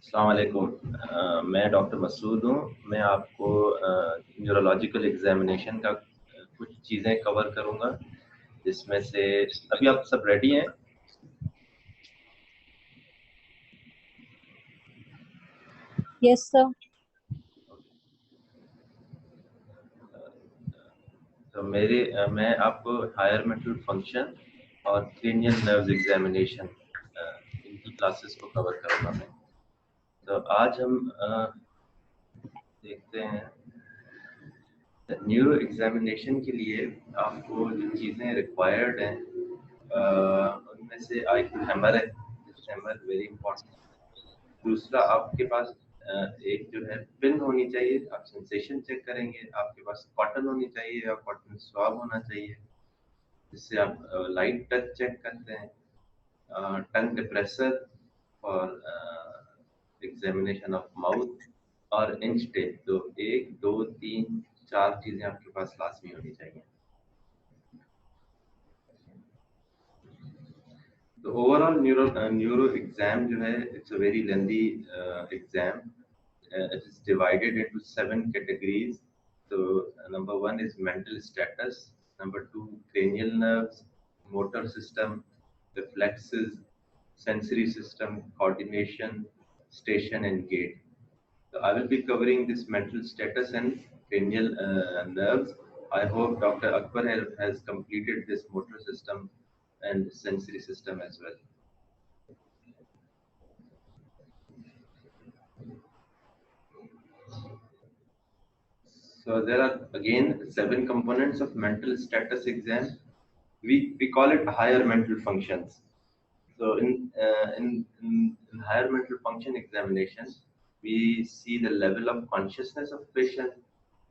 अस्सलाम वालेकुम। मैं डॉक्टर मसूद हूँ। मैं आपको न्यूरोलॉजिकल एग्जामिनेशन का कुछ चीज़ें कवर करूँगा, जिसमें से अभी आप सब रेडी हैं? Yes, sir. तो मैं आपको हायर मेंटल फंक्शन और क्रेनियल नर्व्स एग्जामिनेशन इनकी क्लासेस को कवर करूँगा मैं। तो आज हम देखते हैं न्यूरो एग्जामिनेशन के लिए आपको जो चीज़ें रिक्वायर्ड हैं उनमें से आईक्यू हैमर है। Hammer very important. दूसरा आपके पास एक जो है पिन होनी चाहिए, आप सेंसेशन चेक करेंगे। आपके पास कॉटन होनी चाहिए और कॉटन स्वाब होना चाहिए, जिससे आप लाइट टच चेक करते हैं। टंग डिप्रेसर और एग्जामिनेशन ऑफ माउथ और इंच टेप। तो 1 2 3 4 चीजें आपके पास लाजमी होनी चाहिए। तो ओवरऑल न्यूरो एग्जाम जो है it's a very lengthy exam. It is divided into 7 categories. So number 1 is mental status, number 2 cranial nerves, motor system, reflexes, sensory system, coordination, station and gait. So I will be covering this mental status and cranial nerves. I hope Dr. Akbar has completed this motor system and sensory system as well. So there are again 7 components of mental status exam. We call it higher mental functions. So in higher mental function examination, we see the level of consciousness of patient.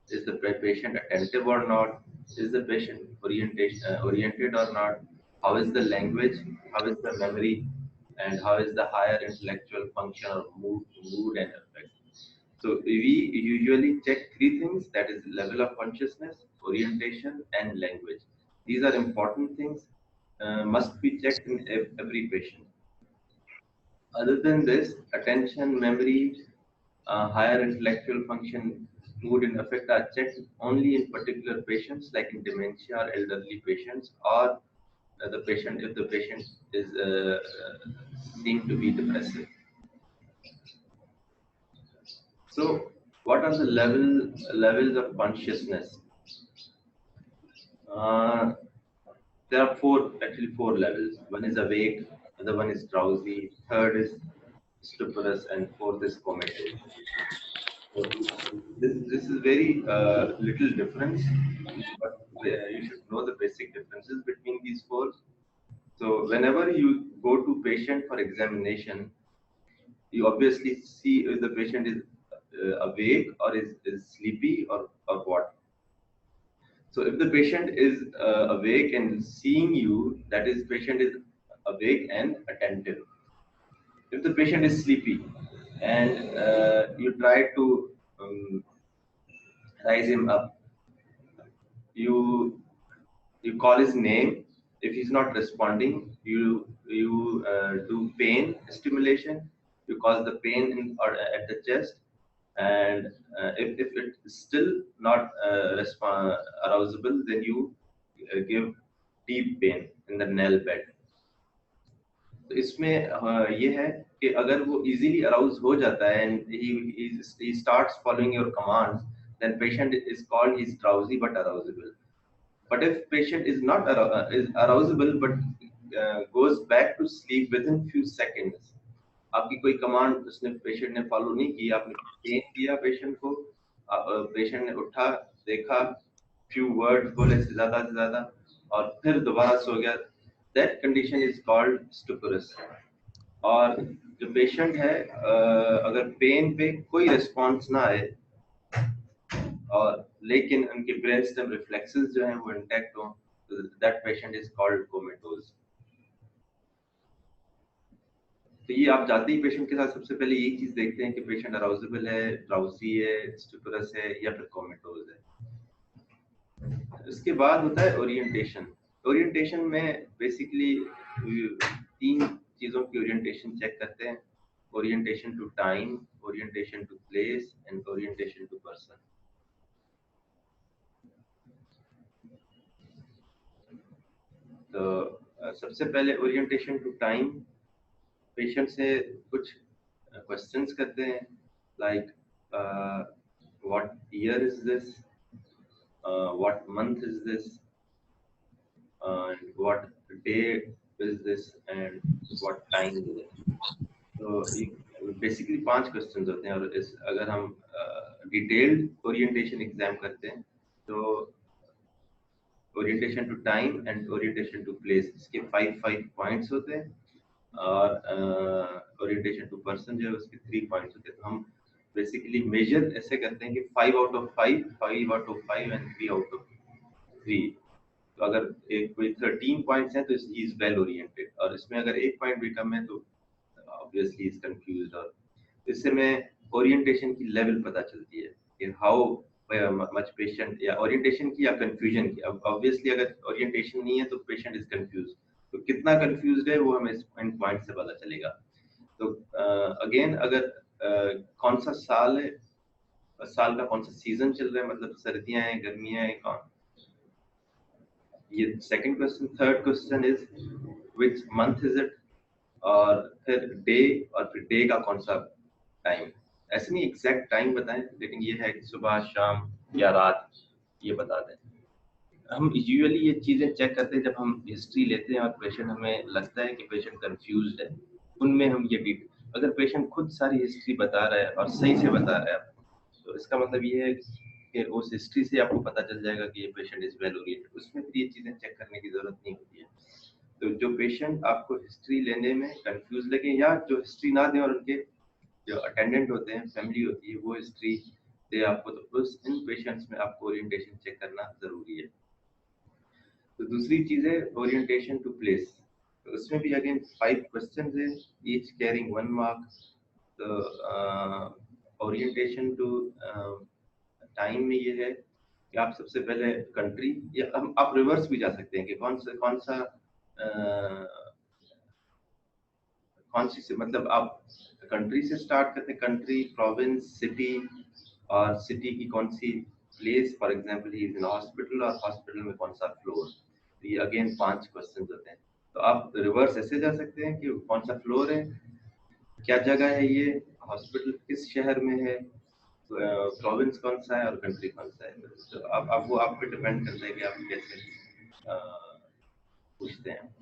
Is the patient attentive or not? Is the patient oriented or not? How is the language? How is the memory? And how is the higher intellectual function or mood and affect? So we usually check 3 things, that is level of consciousness, orientation and language. These are important things, must be checked in every patient. Other than this, attention, memory, higher intellectual function, mood and affect are checked only in particular patients, like in dementia or elderly patients, or the patient if the patient is seen to be depressive. So, what are the levels of consciousness? Uh, there are four levels. One is awake, other one is drowsy, third is stuporous, and fourth is comatose. So this is very little difference, but you should know the basic differences between these four. So whenever you go to patient for examination, you obviously see if the patient is awake or is sleepy or what. So if the patient is awake and seeing you, that is patient is awake and attentive. If the patient is sleepy and you try to rise him up, you call his name. If he's not responding, you do pain stimulation. You cause the pain or at the chest, and if it's still not arousable, then you give deep pain in the nail bed. तो इसमें ये है कि अगर वो easily arouse हो जाता है and he starts following your commands, then patient is called he's drowsy but arousable. But if patient is not is arousable but goes back to sleep within few seconds, आपकी कोई command उसने patient ने follow नहीं की, आपने pen दिया patient को, patient ने उठा, देखा, few words बोले से ज्यादा और फिर दोबारा सो गया, that condition is called stuporous. और जो पेशेंट है अगर पेन पे कोई रिस्पॉन्स ना आए और लेकिन उनके ब्रेन स्टेम रिफ्लेक्सेस जो हैं वो इंटैक्ट हो, दैट पेशेंट इज कॉल्ड कोमेटोज. तो ये आप जाते ही पेशेंट के साथ सबसे पहले यही चीज देखते हैं कि पेशेंट अराउजेबल है, ड्राउजी है, स्टुपरस है या फिर कोमेटोज है. इसके बाद होता है ओरिएंटेशन. ओरिएंटेशन में बेसिकली 3 चीजों की ओरिएंटेशन चेक करते हैं. orientation to time, orientation to place, and orientation to person. तो सबसे पहले ओरिएंटेशन टू टाइम, पेशेंट से कुछ क्वेश्चंस करते हैं, like what year is this, what month is this, and what day is this, and what time is it. तो basically 5 questions होते हैं, और इस अगर हम डिटेल्ड ओरिएंटेशन एग्जाम करते हैं तो orientation to time and orientation to place, इसके 5 पॉइंट्स होते हैं, और ओरिएंटेशन टू पर्सन जो है उसके 3 पॉइंट्स होते हैं। तो हम बेसिकली मेजर ऐसे करते हैं कि 5 out of 5, 5 out of 5 and 3 out of 3। तो अगर एक कोई 13 पॉइंट्स हैं तो ही इज वेल ओरिएंटेड, और इसमें अगर एक पॉइंट भी कम है तो ऑब्वियसली इज कंफ्यूज्ड। और इससे में ओरिएंटेशन की लेवल पता चलती है कि हाउ मच पेशेंट, या ओरिएंटेशन की या कंफ्यूजन की। अब ऑब्वियसली अगर ओरिएंटेशन नहीं है तो पेशेंट इज कंफ्यूज, तो कितना कंफ्यूज्ड है वो हमें इस पॉइंट से पता चलेगा। तो अगेन अगर कौन सा साल है, साल का कौन सा सीजन चल रहा है, मतलब सर्दियां हैं, गर्मियां हैं, कौन, ये second question. Third question is which month is it, और फिर डे, और फिर डे का कौन सा टाइम। ऐसे नहीं एग्जैक्ट टाइम बताएं, लेकिन ये है कि सुबह, शाम या रात, ये बता दें। हम यूजुअली ये चीजें चेक करते हैं जब हम हिस्ट्री लेते हैं और पेशेंट, हमें लगता है कि पेशेंट कंफ्यूज्ड है, उनमें हम ये भी, अगर पेशेंट खुद सारी हिस्ट्री बता रहा है और सही से बता रहा है तो इसका मतलब ये है कि उस हिस्ट्री से आपको पता चल जाएगा कि ये पेशेंट इज वेल ओरिएंटेड। उसमें फिर ये चीजें चेक करने की जरूरत नहीं होती है। तो जो पेशेंट आपको हिस्ट्री लेने में कंफ्यूज लगे, या जो हिस्ट्री ना दें और उनके जो अटेंडेंट होते हैं, फैमिली होती है, वो हिस्ट्री दे आपको, तो उस इन पेशेंट्स में आपको ओरिएंटेशन चेक करना जरूरी है। तो दूसरी चीज है ओरिएंटेशन टू प्लेस। तो उसमें भी अगेन 5 क्वेश्चंस है, ईच कैरिंग 1 मार्क। तो ओरिएंटेशन टू टाइम में ये है कि आप सबसे पहले कंट्री, या हम आप रिवर्स भी जा सकते हैं कि कौन सा कौन सी से, मतलब आप कंट्री से स्टार्ट करते हैं, कंट्री, प्रोविंस, सिटी, और सिटी की कौन सी place, for example he is in hospital, और हॉस्पिटल में कौन सा फ्लोर। तो ये अगेन 5 क्वेश्चंस होते हैं। तो आप रिवर्स ऐसे जा सकते हैं कि कौन सा फ्लोर है, क्या जगह है, ये हॉस्पिटल किस शहर में है, प्रोविंस कौन सा है, और कंट्री कौन सा है। तो अब वो आप पे डिपेंड करता है कि आप कैसे पूछते हैं।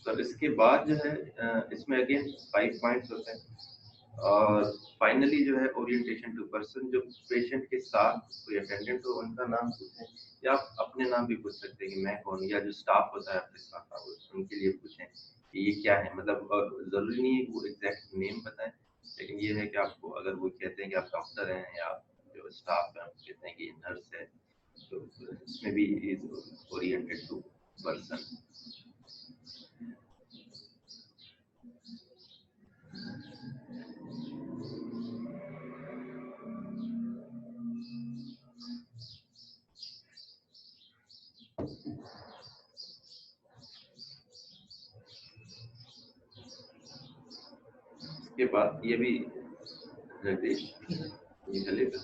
तो इसके बाद जो है इसमें अगेन 5 पॉइंट्स होते हैं, और फाइनली जो है ओरिएंटेशन टू पर्सन, जो पेशेंट के साथ कोई अटेंडेंट हो उनका नाम पूछें, या आप अपने नाम भी पूछ सकते हैं कि मैं कौन, या जो स्टाफ होता है आपके साथ उनके लिए पूछें कि ये क्या है। मतलब जरूरी नहीं है कि वो एग्जैक्ट नेम बताएं, लेकिन ये है कि आपको, अगर वो कहते हैं कि आप डॉक्टर हैं, या जो स्टाफ है कहते हैं कि नर्स है, तो इसमें भी इज ओरिएंटेड टू पर्सन। के बाद ये भी निर्देश निकलेगा।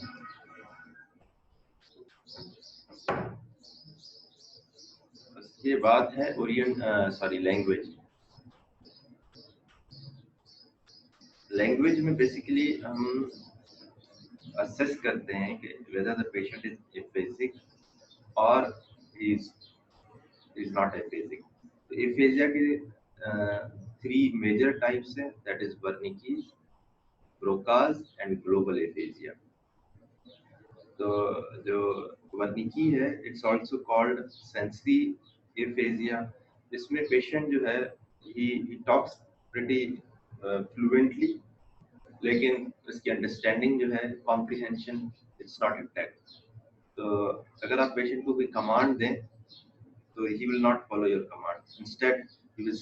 उसके बाद है लैंग्वेज। लैंग्वेज में बेसिकली हम असेस करते हैं कि whether the patient is aphasic और इज नॉट एफेजिक। तो एफेजिया के 3 मेजर टाइप्स हैं, that is Wernicke's, Broca's and global aphasia. तो जो वर्निकी है, it's also called sensory aphasia. इसमें पेशेंट जो है ही टॉक्स प्रीटी फ्लुएंटली, लेकिन उसकी अंडरस्टैंडिंग जो है, कॉम्प्रिहेंशन, इट्स नॉट इंटैक्ट। तो अगर आप पेशेंट को कोई कमांड दें तो he will not follow your command. Instead, he will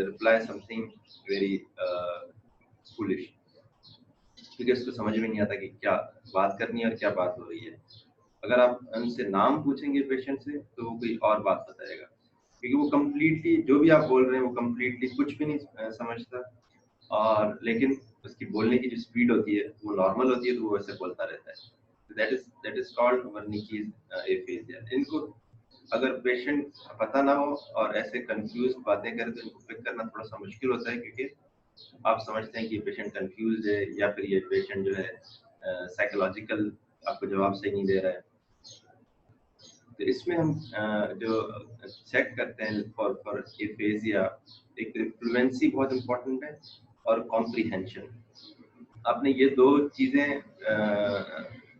reply something very foolish, क्योंकि उसको समझ में नहीं आता कि क्या बात करनी है और क्या बात हो रही है। अगर आप उनसे नाम पूछेंगे पेशेंट से तो वो कोई और बात बताएगा। क्योंकि वो कम्प्लीटली जो भी आप बोल रहे हैं वो कम्प्लीटली कुछ भी नहीं समझता, और लेकिन उसकी बोलने की जो स्पीड होती है वो नॉर्मल होती है, तो वो वैसे बोलता रहता है। That is called Wernicke's aphasia. इनको अगर पेशेंट पता ना हो और ऐसे कंफ्यूज बातें करे तो इनको पिक करना थोड़ा सा मुश्किल होता है, क्योंकि आप समझते हैं कि पेशेंट कंफ्यूज है या फिर ये पेशेंट जो है साइकोलॉजिकल आपको जवाब सही नहीं दे रहा है। तो इसमें हम जो चेक करते हैं फॉर एफेजिया, एक फ्लुएंसी बहुत इंपॉर्टेंट है और कॉम्प्रिहेंशन। आपने ये दो चीजें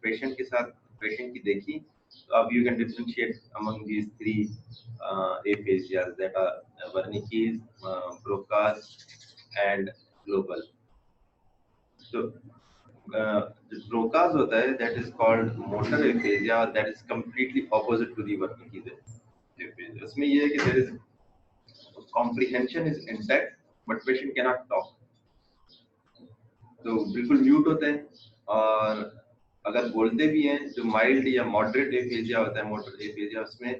पेशेंट के साथ पेशेंट की देखी, तो अब you can differentiate among these three aphasia that are Wernicke's, Broca's and global. तो जो Broca's होता है that is called motor aphasia, that is completely opposite to the Wernicke's aphasia. उसमें ये है कि there is comprehension is intact but patient cannot talk, तो बिल्कुल म्यूट होते हैं। और अगर बोलते भी हैं, जो माइल्ड या मॉडरेट एफेजिया होता है, मोटर एफेजिया, उसमें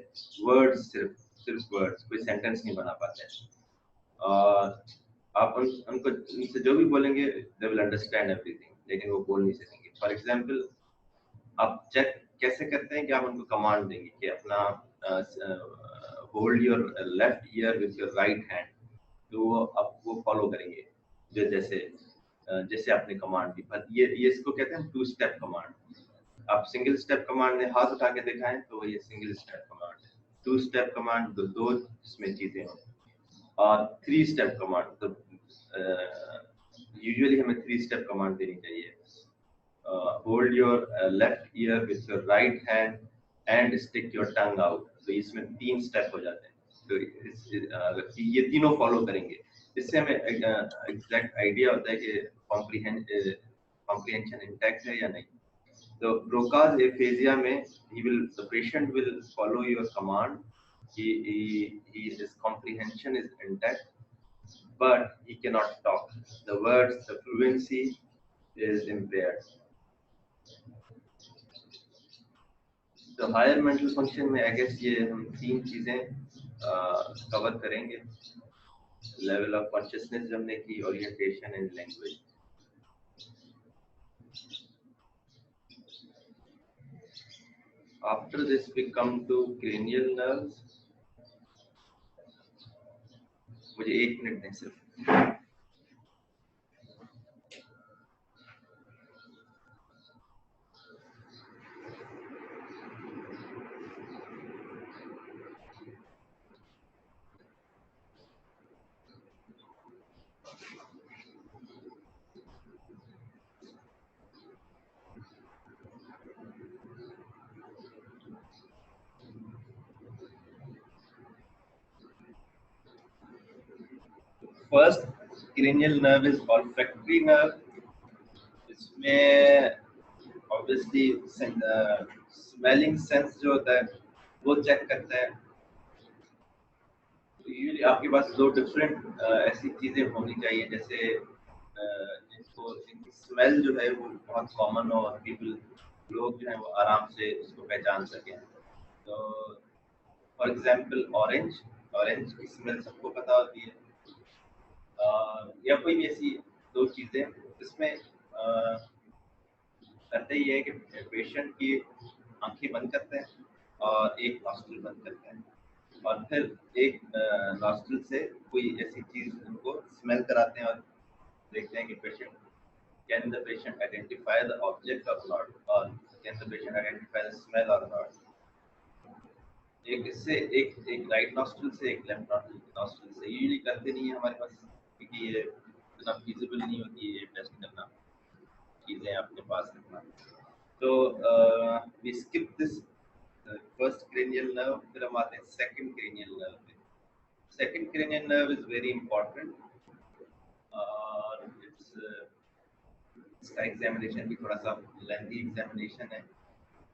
वर्ड्स सिर्फ वर्ड्स, कोई सेंटेंस नहीं बना पाते हैं। और आप उनको उनसे जो भी बोलेंगे दे विल अंडरस्टैंड एवरीथिंग, लेकिन वो बोल नहीं सकेंगे। फॉर एग्जांपल, आप चेक कैसे करते हैं कि आप उनको कमांड देंगे कि अपना hold your left ear with your right hand, तो वो आप वो फॉलो करेंगे जो जैसे जैसे आपने कमांड दी। पर ये इसको कहते हैं टू स्टेप कमांड। आप सिंगल स्टेप कमांड में हाथ उठा के दिखाएं तो ये सिंगल स्टेप कमांड है। टू स्टेप कमांड तो दो इसमें चीजें हों, और थ्री स्टेप कमांड तो यूजुअली हमें थ्री स्टेप कमांड देनी चाहिए। Hold your left ear with your right hand and stick your tongue out, तो इसमें तीन स्टेप हो जाते हैं। तो ये तीनों फॉलो करेंगे, इससे हमें एग्जैक्ट आइडिया होता है कि कॉम्प्रिहेंशन इंटैक्ट है या नहीं। तो Broca's aphasia में the patient will follow your command, his comprehension is intact but he cannot talk, the words, the fluency is impaired. तो हायर मेंटल फंक्शन में आई गेस ये हम तीन चीजें कवर करेंगे। लेवल ऑफ कॉन्शियसनेस हमने की, orientation and language. After this we come to cranial nerves. मुझे एक मिनट दें सिर्फ। First cranial nerve is olfactory nerve. इसमें obviously smelling sense जो होता है वो चेक करता है। यूजुअली आपके पास दो डिफरेंट ऐसी चीजें होनी चाहिए, जैसे जिनको जिनकी स्मेल जो है वो बहुत कॉमन हो और लोग जो है वो आराम से उसको पहचान सकें। तो फॉर एग्जांपल ऑरेंज की स्मेल सबको पता होती है, या कोई भी ऐसी दो चीजें जिसमें करते ही है कि पेशेंट की आंखें बंद करते हैं और एक नॉस्ट्रिल बंद करते हैं, और फिर एक नॉस्ट्रिल से कोई ऐसी चीज उनको स्मेल कराते हैं और देखते हैं कि patient can the patient identify the object और नॉट, और can the patient identify the smell और नॉट। एक इससे एक राइट नॉस्ट्रिल से एक लेफ्ट नॉस्ट्रिल से। यूजुअली करते नहीं है हमारे पास, क्योंकि ये इतना फीजिबल नहीं होती है ये टेस्ट करना, चीजें अपने पास रखना। तो we skip this first cranial nerve, फिर हम आते हैं सेकंड cranial nerve पे। Second cranial nerve is very important, और इसका एग्जामिनेशन भी थोड़ा सा लेंथी एग्जामिनेशन है।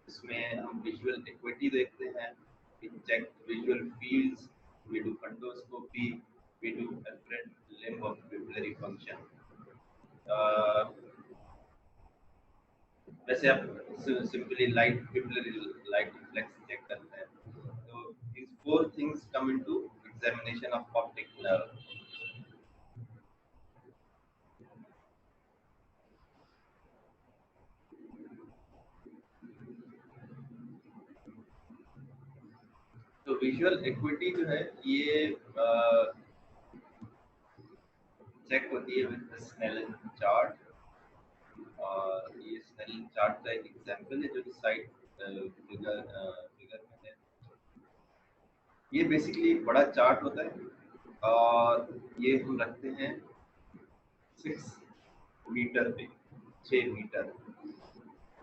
इसमें हम विजुअल एक्विटी देखते हैं, we check visual fields, we do fundoscopy, we do afferent limb of pupillary function. वैसे आप simply light pupillary light reflex check करते हैं। तो these four things come into examination of optic nerve. तो visual equity जो है ये check होती है विद स्नेलन चार्ट, और ये स्नेलन चार्ट का एक एग्जांपल है जो कि साइड फिगर में है। ये बेसिकली एक बड़ा चार्ट होता है और ये हम रखते हैं 6 मीटर पे, 6 मीटर,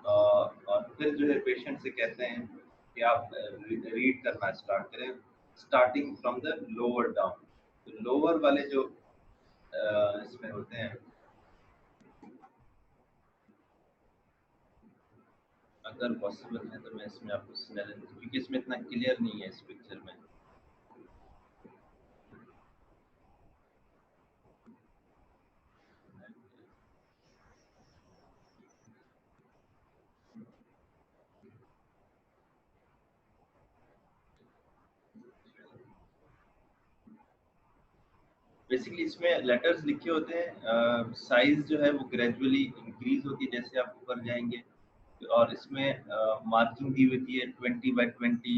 और फिर जो है पेशेंट से कहते हैं कि आप रीड करना स्टार्ट करें, starting from the lower down. तो लोअर वाले जो इसमें होते हैं, अगर पॉसिबल है तो मैं इसमें आपको स्नेलन, क्योंकि इसमें इतना क्लियर नहीं है इस पिक्चर में। बेसिकली इसमें लेटर्स लिखे होते हैं, साइज जो है वो ग्रेजुअली इंक्रीज होती है जैसे आप ऊपर जाएंगे, और इसमें मार्किंग दी होती है 20x20,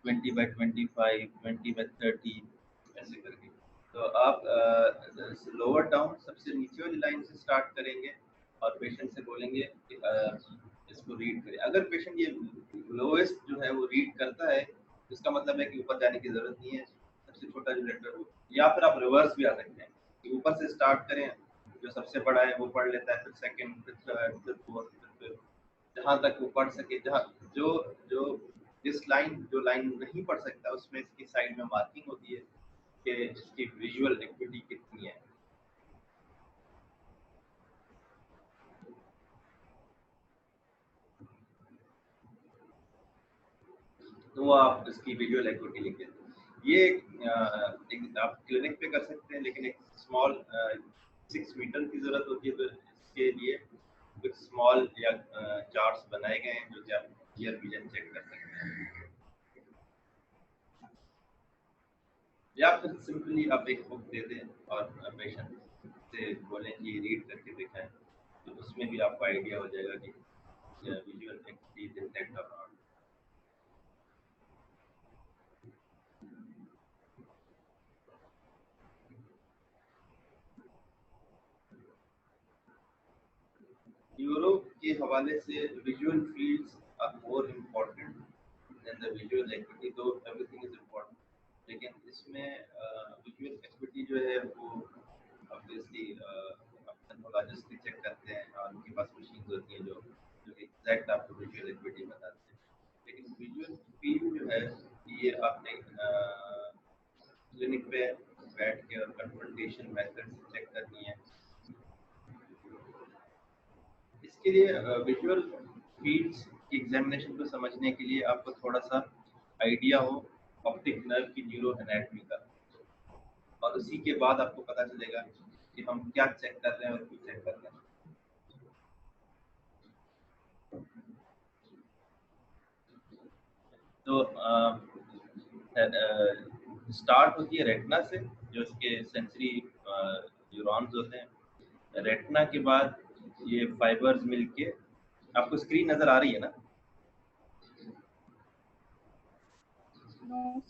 20x25, 20x30 ऐसे करके। तो आप लोअर डाउन सबसे नीचे वाली लाइन से स्टार्ट करेंगे और पेशेंट से बोलेंगे कि इसको रीड करें। अगर पेशेंट ये लोएस्ट जो है वो रीड करता है, इसका मतलब है कि ऊपर जाने की जरूरत नहीं है, सबसे छोटा जो लेटर हो। या फिर आप रिवर्स भी आ सकते हैं कि ऊपर से स्टार्ट करें, जो सबसे बड़ा है वो पढ़ लेता है, फिर सेकंड, फिर थर्ड, फिर फोर्थ, फिर जहाँ तक वो पढ़ सके। जहाँ जो जो जो लाइन नहीं पढ़ सकता उसमें इसकी साइड में मार्किंग होती है कि इसकी विजुअल एक्टिविटी कितनी है। तो आप इसकी विजुअल एक्टिविटी लिख देते हैं। ये एक आप क्लिनिक पे कर सकते हैं, लेकिन एक स्मॉल 6 मीटर की जरूरत होती है, तो इसके लिए कुछ स्मॉल या चार्ट्स बनाए गए हैं जो कि आप क्लियर विजन चेक कर सकते हैं। या फिर सिंपली आप एक बुक दे दें और पेशेंट से बोलें कि रीड करके दिखाएं, तो उसमें भी आपको आइडिया हो जाएगा कि विजुअल एक्टिविटी इज इंटैक्ट और नॉट। न्यूरो के हवाले से visual fields are more important than the visual activity, तो एवरीथिंग इज इम्पोर्टेंट, लेकिन इसमें विजुअल एक्टिविटी जो है वो ऑब्वियसली पैथोलॉजिस्ट भी चेक करते हैं और उनके पास मशीन्स होती हैं जो एग्जैक्ट आपको विजुअल एक्टिविटी बताते हैं। लेकिन विजुअल फील्ड जो है ये आपने क्लिनिक पे बैठ के और कंसल्टेशन मेथड से चेक करनी है। इसके लिए विजुअल फील्ड्स की एग्जामिनेशन को समझने के लिए आपको थोड़ा सा आइडिया हो ऑप्टिक नर्व की न्यूरो एनाटॉमी का, और उसी के बाद आपको पता चलेगा कि हम क्या चेक कर रहे हैं और क्यों चेक कर रहे हैं। तो स्टार्ट होती है रेटिना से, जो इसके सेंसरी न्यूरॉन्स होते हैं। रेटिना के बाद ये फाइबर्स मिलके, आपको स्क्रीन नजर आ रही है ना?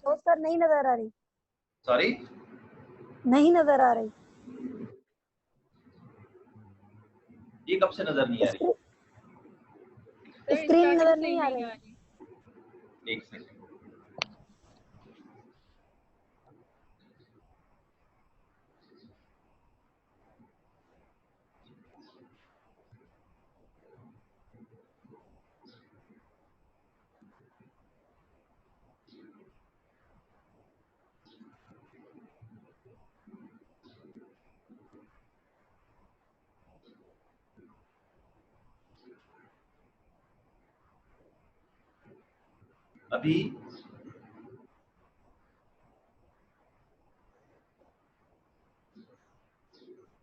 तो सर नहीं नजर आ रही। सॉरी, नहीं नजर आ रही। ये कब से नजर नहीं आ रही? स्क्रीन नजर नहीं आ रही। एक सेकंड। अभी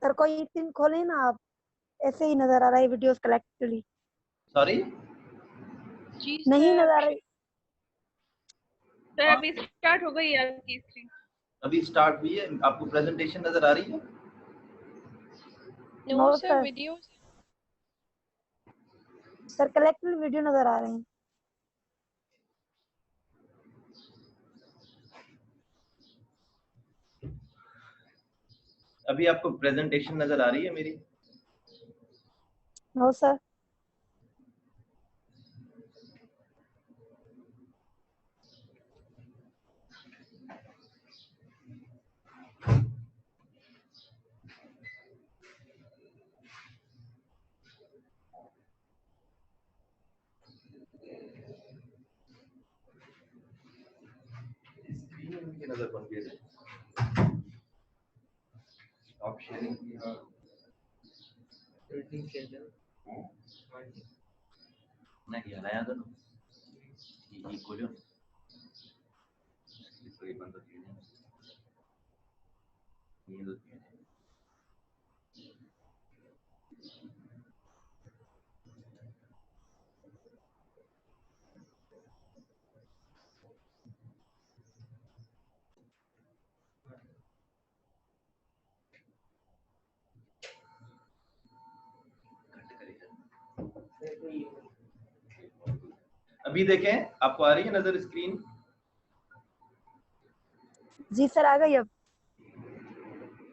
सर कोई एक दिन खोले ना आप, ऐसे ही नजर आ रहा है वीडियोस कलेक्टिवली। सॉरी, नहीं नजर आ रही सर अभी स्टार्ट हो गई है आपकी स्क्रीन। अभी स्टार्ट हुई है, आपको प्रेजेंटेशन नजर आ रही है? No No, sir, sir, videos. Sir collected video नजर आ रहे हैं। अभी आपको प्रेजेंटेशन नजर आ रही है मेरी? नो सर, स्क्रीन की नजर बन गई है। स्टॉप शेयरिंग की, हाँ एडिटिंग चैनल नहीं हलाया था ना, ये खोलो इसको, ये बंद कर दिया ये तो अभी देखें, आपको आ रही है नजर स्क्रीन? जी सर आ गई अब।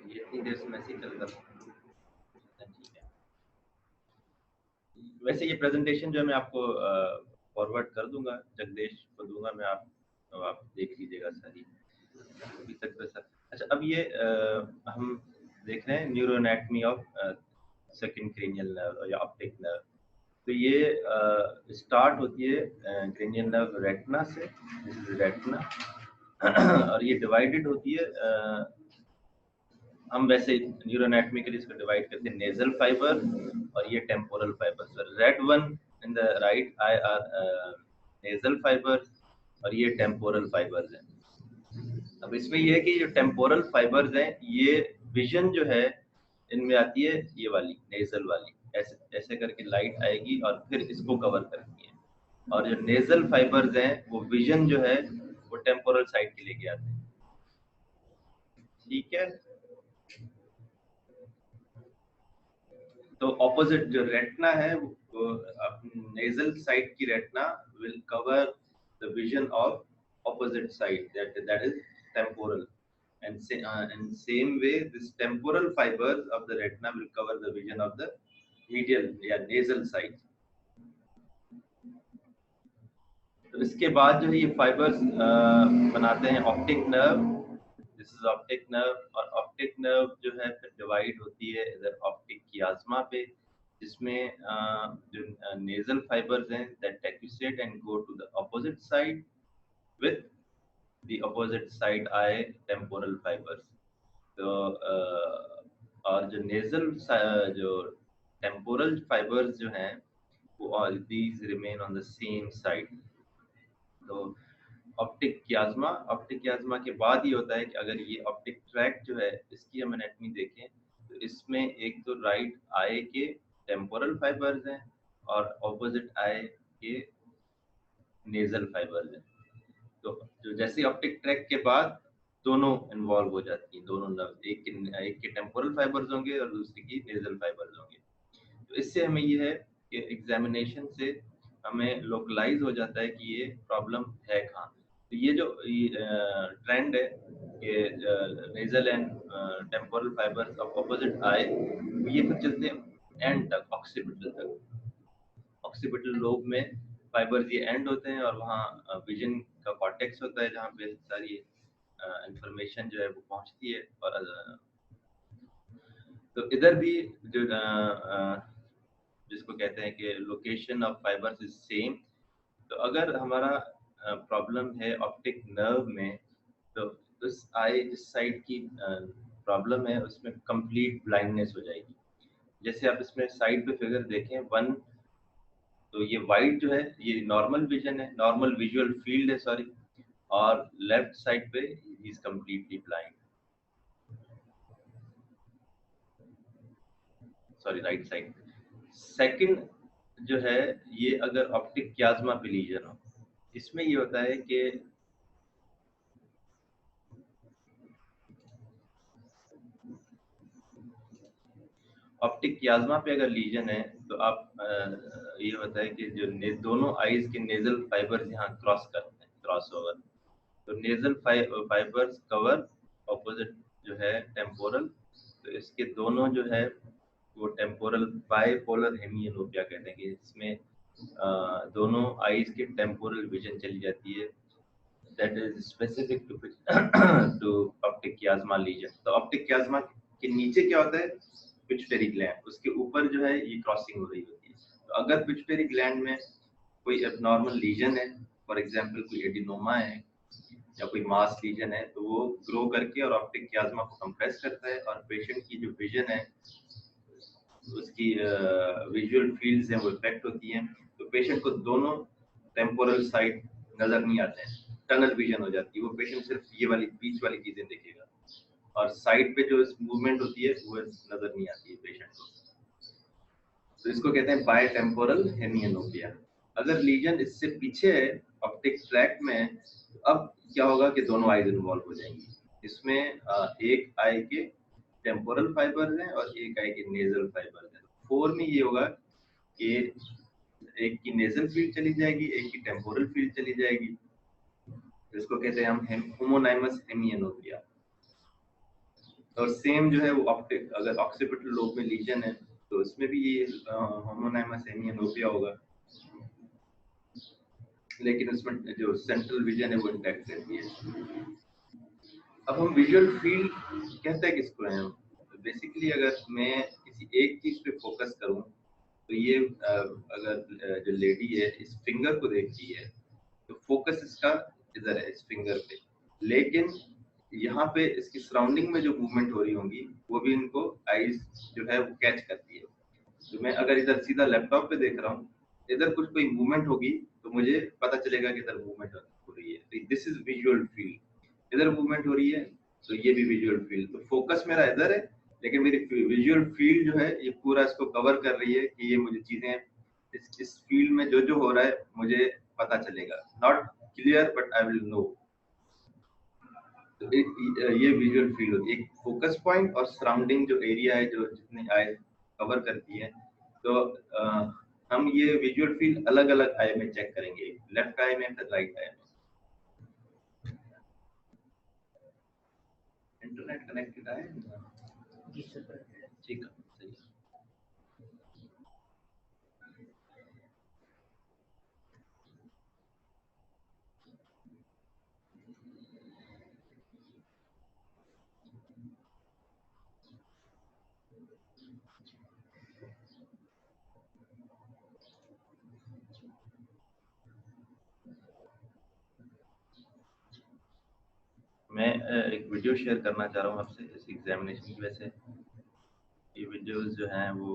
ये इतनी देर से मैसेज चल रहा था। ठीक है, वैसे ये प्रेजेंटेशन जो है मैं आपको फॉरवर्ड कर दूंगा, जगदीश को दूंगा मैं, आप देख लीजिएगा सारी अभी तक वैसा। अच्छा, अब ये हम देख रहे हैं neuro anatomy of second cranial nerve या ऑप्टिक नर्व। तो ये स्टार्ट होती है क्रेनियल नर्व रेटिना से, दिस इज रेटिना और ये डिवाइडेड होती है हम वैसे न्यूरो एनाटमी के लिए इसको डिवाइड करते हैं नेजल फाइबर और ये temporal fibre. So red one in the right I R nasal fibres और ये टेम्पोरल फाइबर्स हैं। अब इसमें ये है कि जो टेम्पोरल फाइबर्स हैं ये विजन जो है इनमें आती है ये वाली नेजल वाली, ऐसे ऐसे करके लाइट आएगी और फिर इसको कवर करती है। और जो नेजल फाइबर्स हैं वो विजन जो है वो टेम्पोरल साइड के लेके आते हैं। ठीक है, तो ऑपोजिट जो रेटिना है वो नेजल साइड की retina will cover the vision of opposite side, that is temporal, and same way this temporal fibers of the retina will cover the vision of the medial या nasal side। तो इसके बाद जो है ये fibres बनाते हैं optic nerve, this is optic nerve. और ऑप्टिक नर्व जो है फिर डिवाइड होती है इधर ऑप्टिक कियाज्मा पे, जिसमें जो नेजल फाइबर्स हैं that decussate and go to the opposite side with the opposite side eye temporal fibers। तो और जो नेजल जो टेम्पोरल फाइबर्स जो हैं वो all these remain on the same side. तो ऑप्टिक कियाज्मा के बाद ही होता है कि अगर ये ऑप्टिक ट्रैक जो है इसकी हम एनाटॉमी देखें तो इसमें एक तो राइट आई के टेम्पोरल फाइबर्स हैं और ऑपोजिट आई के नेजल फाइबर्स हैं। तो जो जैसे ऑप्टिक ट्रैक के बाद दोनों इन्वॉल्व हो जाती हैं, दोनों नर्व, एक के टेम्पोरल फाइबर्स होंगे और दूसरी की नेजल फाइबर्स होंगे। तो इससे हमें ये है कि एग्जामिनेशन से हमें लोकलाइज हो जाता है कि ये प्रॉब्लम है कहाँ। तो ये जो ट्रेंड है कि nasal and temporal fibres of opposite eye, ये फिर चलते हैं एंड तक, ऑक्सीपिटल तक। ऑक्सीपिटल लोब में फाइबर्स ये एंड होते हैं और वहाँ विजन का कॉर्टेक्स होता है जहाँ पे सारी इंफॉर्मेशन जो है वो पहुँचती है। और तो इधर भी जो जिसको कहते हैं कि location of fibres is same. तो अगर हमारा प्रॉब्लम है ऑप्टिक नर्व में तो इस आई इस साइड की प्रॉब्लम है, उसमें कंप्लीट ब्लाइंडनेस हो जाएगी। जैसे आप इसमें साइड पे फिगर देखें वन, तो ये वाइट जो है ये नॉर्मल विजन है, नॉर्मल विजुअल फील्ड है सॉरी, और लेफ्ट साइड पे he is completely blind, sorry right side. Second जो है ये अगर ऑप्टिक कियाज्मा पे लीजन हो, इसमें ये होता है कि ऑप्टिक कियाज्मा पे अगर लीजन है तो आप ये होता है कि जो दोनों आईज के नेजल फाइबर्स यहाँ क्रॉस करते हैं, क्रॉस ओवर, तो नेजल फाइबर्स कवर ऑपोजिट जो है टेम्पोरल, तो इसके दोनों जो है वो टेम्पोरल बाइपोलर हेमियोनोपिया कहते हैं कि इसमें दोनों आईज के टेम्पोरल विजन चली जाती है, that is specific to optic chiasma lesion. तो ऑप्टिक कियाज्मा के नीचे क्या होता है, पिट्यूटरी ग्लैंड, उसके ऊपर जो है ये क्रॉसिंग हो रही होती है। तो अगर पिट्यूटरी ग्लैंड में कोई एबनॉर्मल लीजन है, फॉर एग्जांपल कोई एडिनोमा है या कोई मास लीजन है, तो वो ग्रो करके और ऑप्टिक कियाज्मा को कंप्रेस करता है और पेशेंट की जो विजन है, उसकी विजुअल फील्ड्स हैं वो इफेक्ट होती हैं, तो पेशेंट को दोनों टेम्पोरल साइड नजर नहीं आते हैं, टनल विजन हो जाती है, वो पेशेंट सिर्फ ये वाली बीच वाली चीजें देखेगा और साइड पे जो मूवमेंट होती है वो नजर नहीं आती है पेशेंट को। तो इसको कहते हैं बाय टेम्पोरल हेमियोनोपिया। अगर लीजन इससे पीछे है ऑप्टिक ट्रैक्ट में, तो अब क्या होगा कि दोनों आईज इन्वॉल्व हो जाएंगी। इसमें एक आई के टेम्पोरल फाइबर्स हैं और एक आई के नेजल फाइबर्स हैं। 4 में ये होगा कि एक की नेजल फील्ड चली जाएगी, एक की टेम्पोरल फील्ड चली जाएगी, इसको कहते हैं हम होमोनाइमस हेमियोनोपिया। और सेम जो है वो ऑप्टिक, अगर ऑक्सीपिटल लोब में लीजन है तो इसमें भी ये होमोनाइमस हेमियोनोपिया होगा, लेकिन उसमें जो सेंट्रल विजन है वो इंटैक्ट रहती है। अब हम विजुअल फील्ड कहते हैं किसको है, बेसिकली अगर मैं किसी एक चीज पे फोकस करूं, तो ये अगर जो लेडी है इस फिंगर को देखती है तो फोकस इसका इधर है इस फिंगर पे, लेकिन यहाँ पे इसकी सराउंडिंग में जो मूवमेंट हो रही होंगी वो भी इनको आईज जो है वो कैच करती है। तो मैं अगर इधर सीधा लैपटॉप पे देख रहा हूँ, इधर कुछ कोई मूवमेंट होगी तो मुझे पता चलेगा कि इधर मूवमेंट हो रही है, तो दिस इज विजुअल फील्ड। इधर मूवमेंट हो रही है तो ये भी विजुअल फील्ड। तो फोकस मेरा इधर है, लेकिन मेरी विजुअल फील्ड जो है ये पूरा इसको कवर कर रही है कि ये मुझे चीजें इस फील्ड में जो जो हो रहा है मुझे पता चलेगा, not clear but I will know. तो ये विजुअल फील्ड होती है, एक फोकस पॉइंट और सराउंडिंग जो एरिया है जो जितने आई कवर करती है। तो हम ये विजुअल फील्ड अलग अलग आई में चेक करेंगे, लेफ्ट आई में फिर राइट आई में। इंटरनेट कनेक्टेड है जी सर, ठीक है, सही है। मैं एक वीडियो शेयर करना चाह रहा हूँ आपसे इस एग्जामिनेशन की वजह से। ये वीडियोस जो हैं वो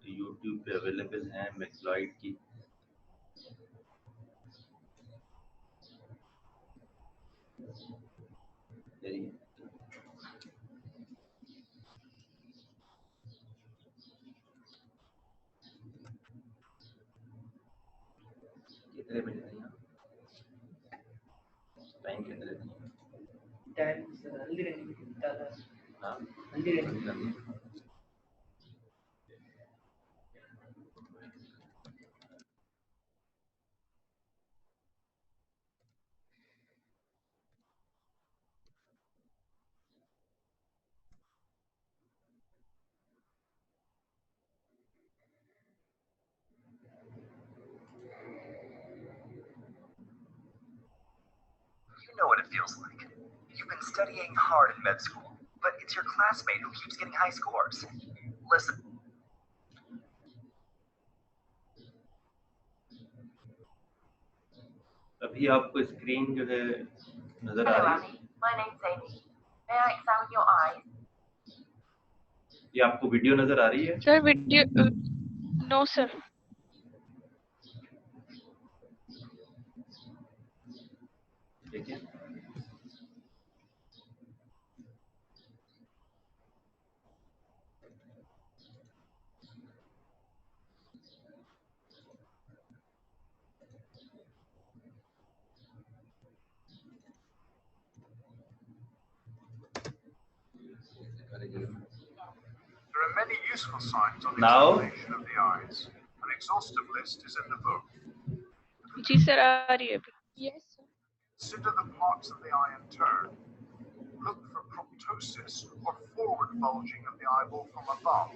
YouTube पे अवेलेबल हैं मैक्लॉइड की। कितने बजे हैं टाइम, कितने हैं टाइम सर? हल्दी रहने की दादा, हाँ हल्दी रहने की। You know what it feels like. You've been studying hard in med school, but it's your classmate who keeps getting high scores. Listen. अभी आपको स्क्रीन जो है नजर आ Hello, रही Abby. My name's Amy. May I examine your eyes? है? ये आपको video नजर आ रही है? Sir, video. No, sir. देखिए There are many useful signs on Now- examination of the eyes. An exhaustive list is in the book. जी sir आ रही है अभी. Yes sir. Consider the parts of the eye in turn. Look for proptosis or forward bulging of the eyeball from above.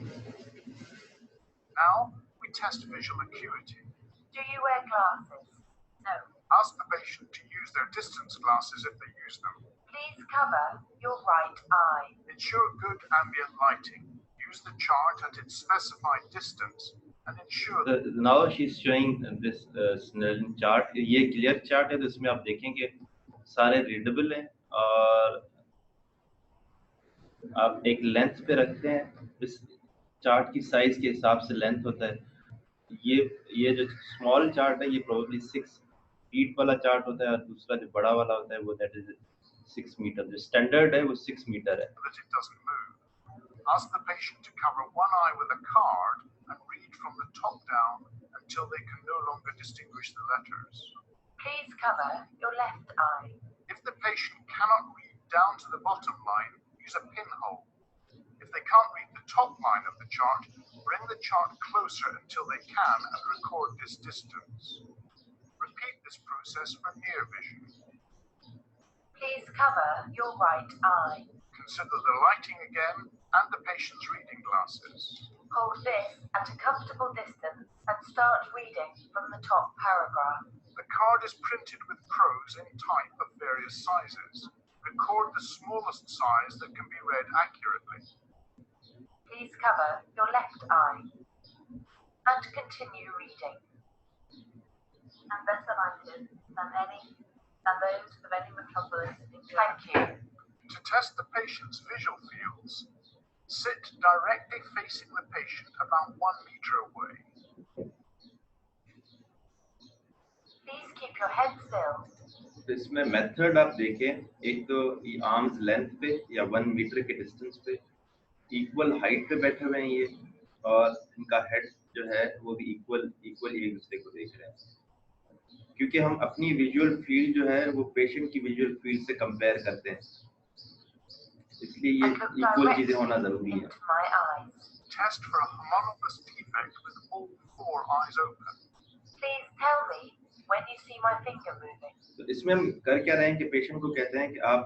Now, we test visual acuity. Do you wear glasses? No. Ask the patient to use their distance glasses if they use them. Please cover your right eye. Ensure good ambient lighting. Use the chart at its specified distance and ensure that now she is showing this Snellen chart. ये clear chart है, तो इसमें आप देखेंगे सारे readable हैं और आप एक लेंथ पे रखते हैं. इस चार्ट की साइज के हिसाब से लेंथ होता है. ये जो स्मॉल चार्ट है ये प्रोबेबली 6 फीट वाला चार्ट होता है और दूसरा जो बड़ा वाला होता है वो दैट इज 6 मीटर. जो स्टैंडर्ड है वो 6 मीटर है. it doesn't move. Ask the patient to cover one eye with a card and read from the top down until they can no longer distinguish the letters. Please cover your left eye. If the patient cannot read down to the bottom line, use a pinhole. If they can't read the top line of the chart, bring the chart closer until they can and record this distance. Repeat this process for near vision. Please cover your right eye. Consider the lighting again and the patient's reading glasses. Hold this at a comfortable distance and start reading from the top paragraph. The card is printed with prose in type of various sizes. Record the smallest size that can be read accurately. Please cover your left eye and continue reading. And better lighted than those of any metropolis. Thank you. To test the patient's visual fields, sit directly facing the patient about 1 meter away. Please keep your head still. तो इसमें method आप देखें, एक तो ये arms length पे या 1 metre के डिस्टेंस पे इक्वल हाइट पे बैठे हुए हैं ये, और इनका हेड जो है वो भी इक्वल एक दूसरे को देख रहे हैं, क्योंकि हम अपनी विजुअल फील्ड जो है वो पेशेंट की विजुअल फील्ड से कंपेयर करते हैं, इसलिए ये इक्वल चीजें होना जरूरी है. Into my eyes. Test for a homonymous defect with all 4 eyes open. Please tell me when you see my finger moving. तो इसमें हम कर क्या रहे हैं कि पेशेंट को कहते हैं कि आप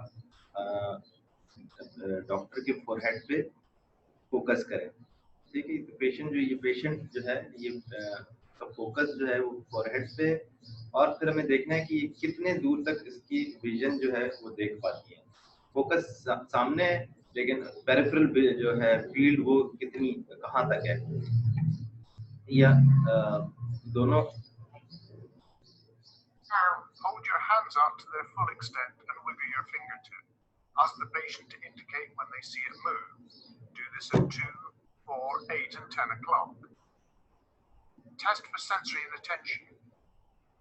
डॉक्टर के फोरहेड पे फोकस करें. ठीक है, तो पेशेंट जो है ये का फोकस जो है वो फोरहेड पे, और फिर हमें देखना है कि कितने दूर तक इसकी विजन जो है वो देख पाती है. फोकस सामने है, लेकिन पेरिफेरल जो है फील्ड वो कितनी कहाँ तक है, या दोनों. Now, Hold your hands out to their full extent and wiggle your fingertip. Ask the patient to indicate when they see it move. Do this at 2, 4, 8 and 10 o'clock. Test for sensory inattention.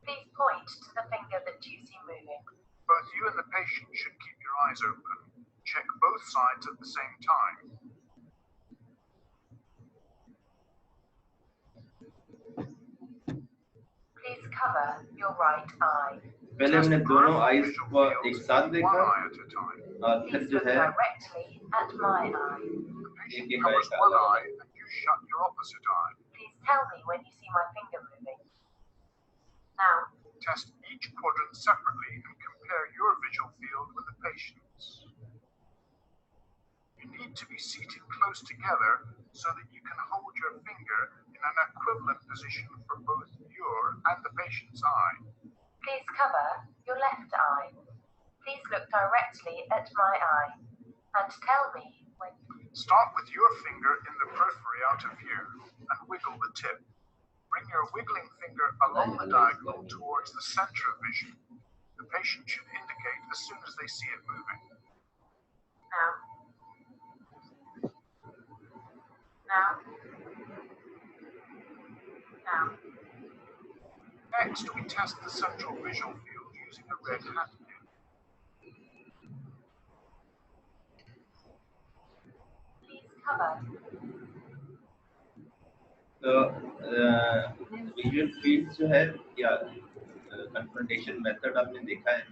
please point to the finger that you see moving. Both you and the patient should keep your eyes open. Check both sides at the same time. Please cover your right eye. पहले हमने दोनों eyes को एक साथ देखा One eye at a time. और फिर Please जो look है directly at my eye. The patient एक covers eye one का eye and you shut your opposite eye. Please tell me when you see my finger moving. Now, Test each quadrant separately and compare your visual field with the patient's. You need to be seated close together so that you can hold your finger in an equivalent position for both your and the patient's eye. please cover your left eye. Please look directly at my eye and tell me when. Start with your finger in the periphery out of view and wiggle the tip. Bring your wiggling finger along the diagonal towards the center of vision. The patient should indicate as soon as they see it moving. Now. Now. Now. Next, we test the central visual field using a red hat pin. Please cover. तो visual field जो है या confrontation method आपने देखा है